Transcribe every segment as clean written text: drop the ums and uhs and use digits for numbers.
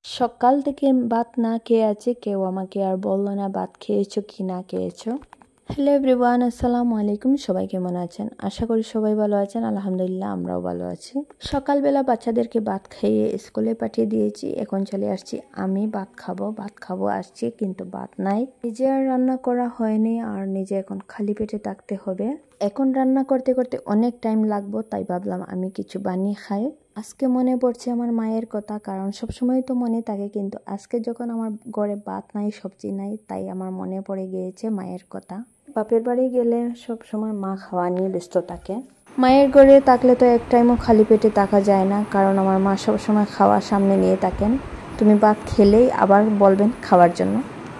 সকাল থেকে ভাত না খেয়ে আছে, কেউ আমাকে আর বললো না ভাত খেয়েছো কি না খেয়েছো। হ্যালো এভরিওয়ান, আসসালামু আলাইকুম। সবাই কেমন আছেন? আশা করি সবাই ভালো আছেন। আলহামদুলিল্লাহ, আমরাও ভালো আছি। সকালবেলা বাচ্চাদেরকে ভাত খাইয়ে স্কুলে পাঠিয়ে দিয়েছি। এখন চলে আসছি, আমি ভাত খাবো আসছি, কিন্তু ভাত নাই। নিজে আর রান্না করা হয়নি, আর নিজে এখন খালি পেটে থাকতে হবে। এখন রান্না করতে করতে অনেক টাইম লাগবে, তাই ভাবলাম আমি কিছু বানিয়ে খাই। আজকে মনে পড়ছে আমার মায়ের কথা, কারণ সবসময় তো মনে থাকে, কিন্তু আজকে যখন আমার ঘরে ভাত নাই, সবজি নাই, তাই আমার মনে পড়ে গিয়েছে মায়ের কথা। বাপের বাড়ি গেলে সব সময় মা খাওয়া নিয়ে ব্যস্ত থাকে। মায়ের ঘরে থাকলে তো এক টাইমও খালি পেটে থাকা যায় না, কারণ আমার মা সবসময় খাওয়া সামনে নিয়ে থাকেন। তুমি ভাত খেলেই আবার বলবেন খাওয়ার জন্য।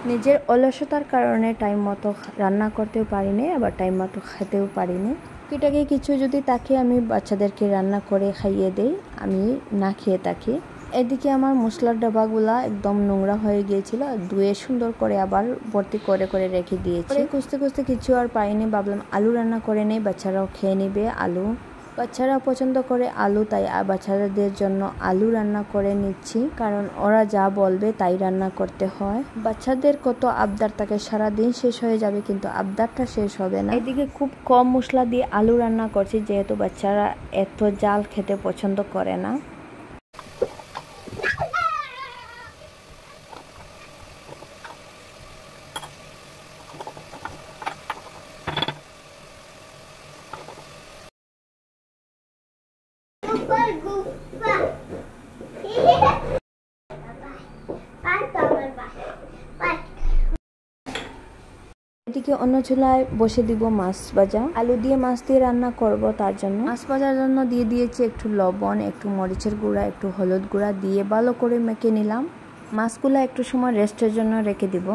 নিজের অলসতার কারণে টাইম মতো রান্না করতেও পারিনি, আবার টাইম মতো খেতেও পারিনি। টুকিটাকি কিছু যদি থাকে আমি বাচ্চাদেরকে রান্না করে খাইয়ে দেই, আমি না খেয়ে থাকি। এদিকে আমার মশলার ডাবাগুলা একদম নোংরা হয়ে গিয়েছিল, ধুয়ে সুন্দর করে আবার ভর্তি করে করে রেখে দিয়েছি। খুঁজতে খুঁজতে কিছু আর পাইনি, ভাবলাম আলু রান্না করে নেই, বাচ্চারাও খেয়ে নেবে আলু। বাচ্চারা পছন্দ করে আলু, তাই বাচ্চাদের জন্য আলু রান্না করে নিচ্ছি, কারণ ওরা যা বলবে তাই রান্না করতে হয়। বাচ্চাদের কত আবদার থাকে, সারাদিন শেষ হয়ে যাবে কিন্তু আবদারটা শেষ হবে না। এদিকে খুব কম মশলা দিয়ে আলু রান্না করছি, যেহেতু বাচ্চারা এত জাল খেতে পছন্দ করে না। এদিকে অন্য চুলায় বসে দিব মাছ ভাজা। আলু দিয়ে মাছ দিয়ে রান্না করব, তার জন্য মাছ ভাজার জন্য দিয়ে দিয়েছি একটু লবণ, একটু মরিচের গুঁড়া, একটু হলুদ গুঁড়া দিয়ে ভালো করে মেখে নিলাম। মাছগুলো একটু সময় রেস্টের জন্য রেখে দিব।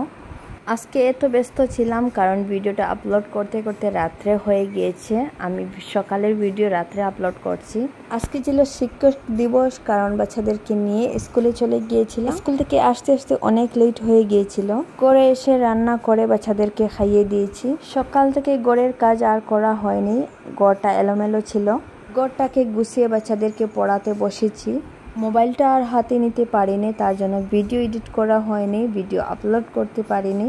আজকে এত ব্যস্ত ছিলাম, কারণ ভিডিওটা আপলোড করতে করতে রাত্রে হয়ে গিয়েছে। আমি সকালের ভিডিও রাত্রে আপলোড করছি। আজকে ছিল শিক্ষক দিবস, কারণ বাচ্চাদেরকে নিয়ে স্কুলে চলে গিয়েছিলাম। স্কুল থেকে আসতে আসতে অনেক লেট হয়ে গিয়েছিল। করে এসে রান্না করে বাচ্চাদেরকে খাইয়ে দিয়েছি। সকাল থেকে ঘরের কাজ আর করা হয়নি, ঘরটা এলোমেলো ছিল। ঘরটাকে গুছিয়ে বাচ্চাদেরকে পড়াতে বসেছি। মোবাইলটা আর হাতে নিতে পারিনি, তার জন্য ভিডিও এডিট করা হয়নি, ভিডিও আপলোড করতে পারিনি।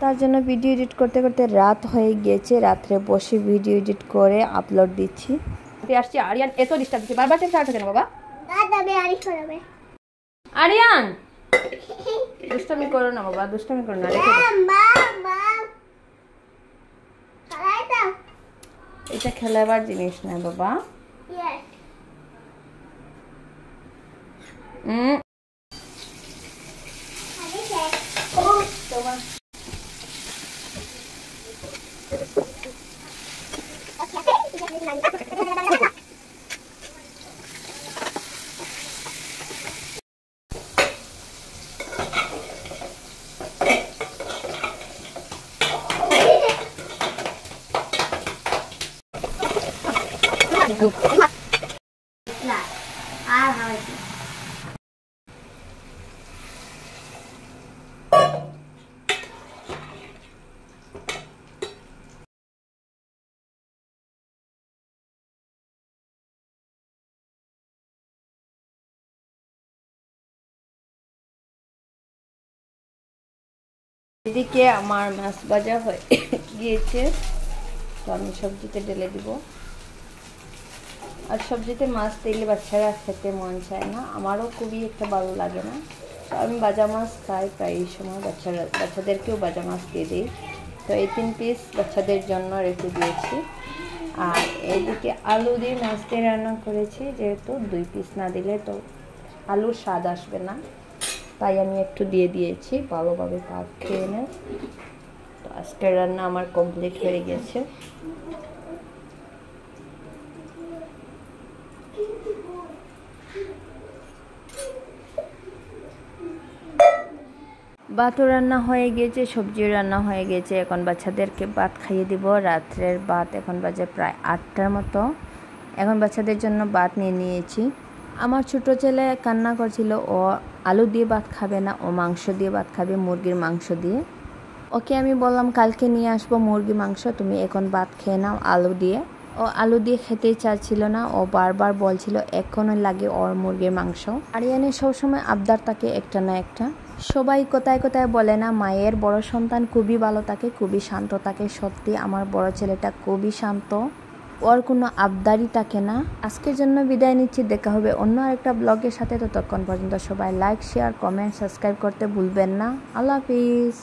তার জন্য ভিডিও এডিট করতে করতে রাত হয়ে গিয়েছে। রাত্রে বসে ভিডিও এডিট করে আপলোড দিচ্ছি। আসছি, আরিয়ান এত ডিস্টার্ব দিচ্ছে, বারবার চেষ্টা করছে কেন বাবা? আরিয়ান দুষ্টামি করো না বাবা, দুষ্টামি করো না। এটা খেলাবার জিনিস না বাবা। এদিকে আমার মাছ ভাজা হয়ে গিয়েছে, তো আমি সবজিতে ঢেলে দিব। আর সবজিতে মাছ দিলে বাচ্চারা খেতে মন চায় না, আমারও খুবই একটা ভালো লাগে না। তো আমি ভাজা মাছ খাই প্রায় এই সময়, বাচ্চাদেরকেও ভাজা মাছ দিয়ে দিই। তো এই 3 পিস বাচ্চাদের জন্য রেখে দিয়েছি। আর এদিকে আলু দিয়ে মাছ দিয়ে রান্না করেছি, যেহেতু 2 পিস না দিলে তো আলুর স্বাদ আসবে না, তাই আমি একটু দিয়ে দিয়েছি, ভালোভাবে ভাত খেয়ে নেয়। তো আজকের রান্না আমার কমপ্লিট হয়ে গেছে। ভাতও রান্না হয়ে গিয়েছে, সবজিও রান্না হয়ে গেছে। এখন বাচ্চাদেরকে ভাত খাইয়ে দিব। রাত্রের ভাত এখন বাজে প্রায় 8টার মতো। এখন বাচ্চাদের জন্য ভাত নিয়ে নিয়েছি। আমার ছোট ছেলে কান্না করছিল, ও আলু দিয়ে ভাত খাবে না, ও মাংস দিয়ে ভাত খাবে, মুরগির মাংস দিয়ে। ওকে আমি বললাম কালকে নিয়ে আসবো মুরগি মাংস, তুমি এখন ভাত খেয়ে নাও আলু দিয়ে। ও আলু দিয়ে খেতেই চাচ্ছিল না, ও বারবার বলছিল এখনই লাগে ওর মুরগির মাংস। আরিয়ানের সবসময় আবদার থাকে একটা না একটা। সবাই কোথায় কোথায় বলে না মায়ের বড় সন্তান খুবই ভালো থাকে, খুবই শান্ত থাকে। সত্যি আমার বড় ছেলেটা খুবই শান্ত, ওর কোনো আবদারই থাকে না। আজকের জন্য বিদায় নিচ্ছি, দেখা হবে অন্য আরেকটা ব্লগের সাথে। ততক্ষণ পর্যন্ত সবাই লাইক, শেয়ার, কমেন্ট, সাবস্ক্রাইব করতে ভুলবেন না। আল্লাহ হাফিজ।